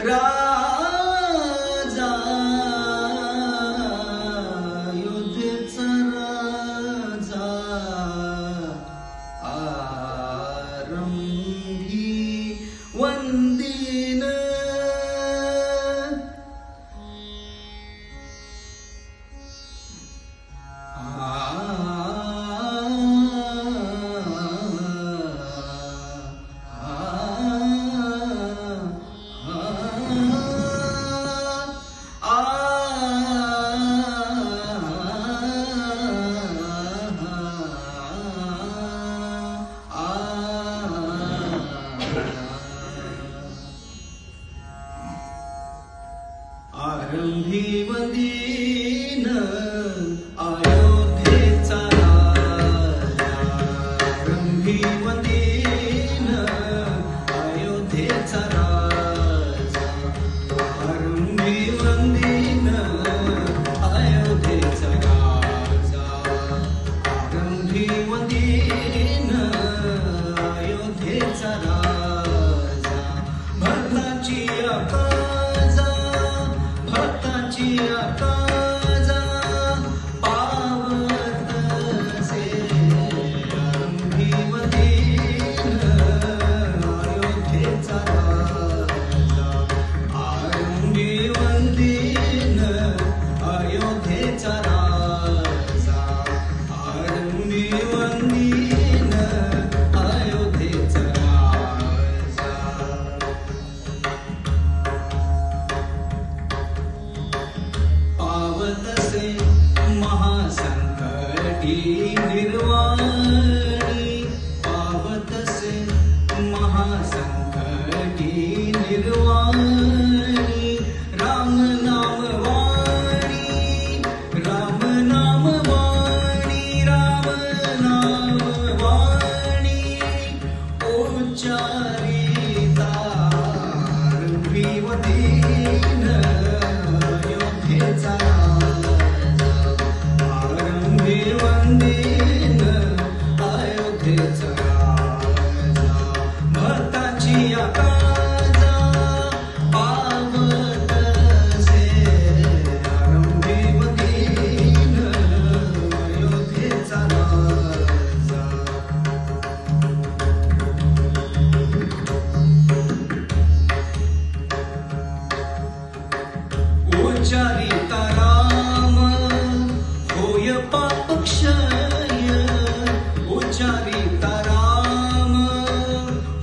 राजा अयोध्येचा राजा आरंभी वंदीन आरंभी वंदीन अयोध्येचा राजा आरंभी वंदीन अयोध्येचा राजा आरंभी वंदीन अयोध्येचा राजा आरंभी वंदीन अयोध्येचा राजा भक्ताची काजा पावतसे आरंभी वंदीन अयोध्येचा राजा आरंभी वंदीन अयोध्येचा राजा आरंभी वंदीन अयोध्येचा राजा पावतसे महासंकटी निर्वाणी पावतसे महासंकटी निर्वाणी राम नाम वाणी राम नाम वाणी राम नाम वाणी उच्चारिता आरंभी वंदीन अयोध्येचा राजा आरंभी वंदीन अयोध्येचा राजा भक्ताची काजा पावतसे आरंभी वंदीन अयोध्येचा राजा उच्चारिता राम होय पापक्षय उच्चारिता राम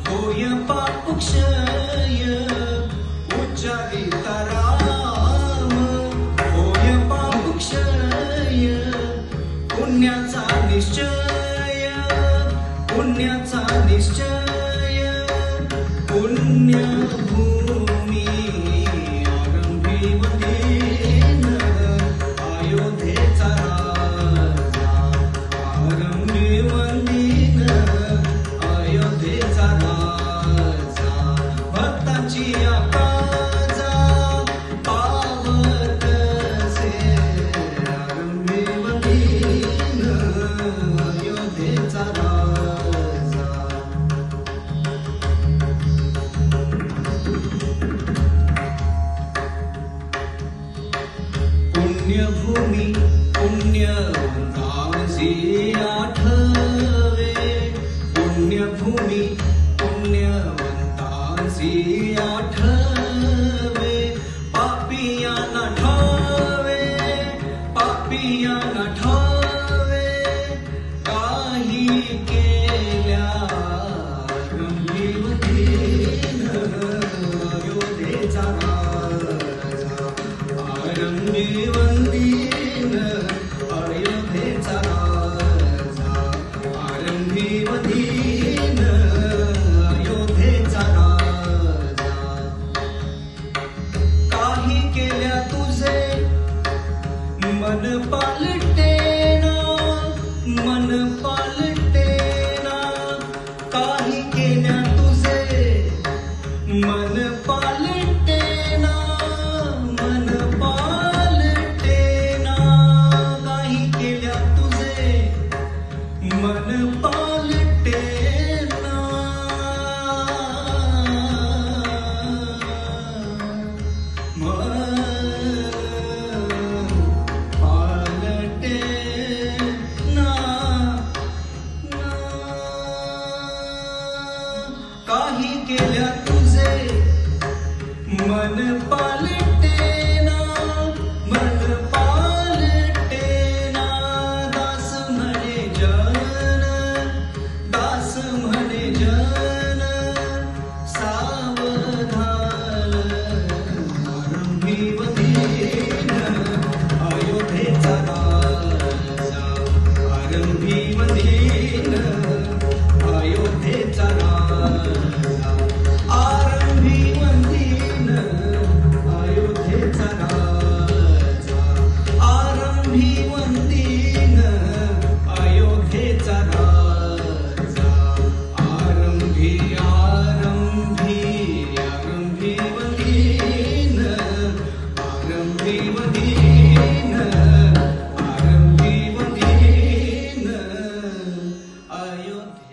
होय पापक्षय उच्चारिता राम होय पापक्षय पुण्याचा निश्चय पुण्याचा निश्चय पुण्यभूमी आरंभी वंदीन अयोध्येचा राजा आरंभी वंदीन अयोध्येचा राजा भक्ताची काजा पावतसे आरंभी वंदीन अयोध्येचा राजा पुण्यभूमी पुण्यवंतांसी आठवे पुण्यभूमी पुण्यवंतांसी आठवे पापियांना ठावे पापियांना ठावे काही केल्या आरंभी वंदीन अयोध्येचा राजा आरंभी वंदीन अयोध्येचा राजा अयोध्या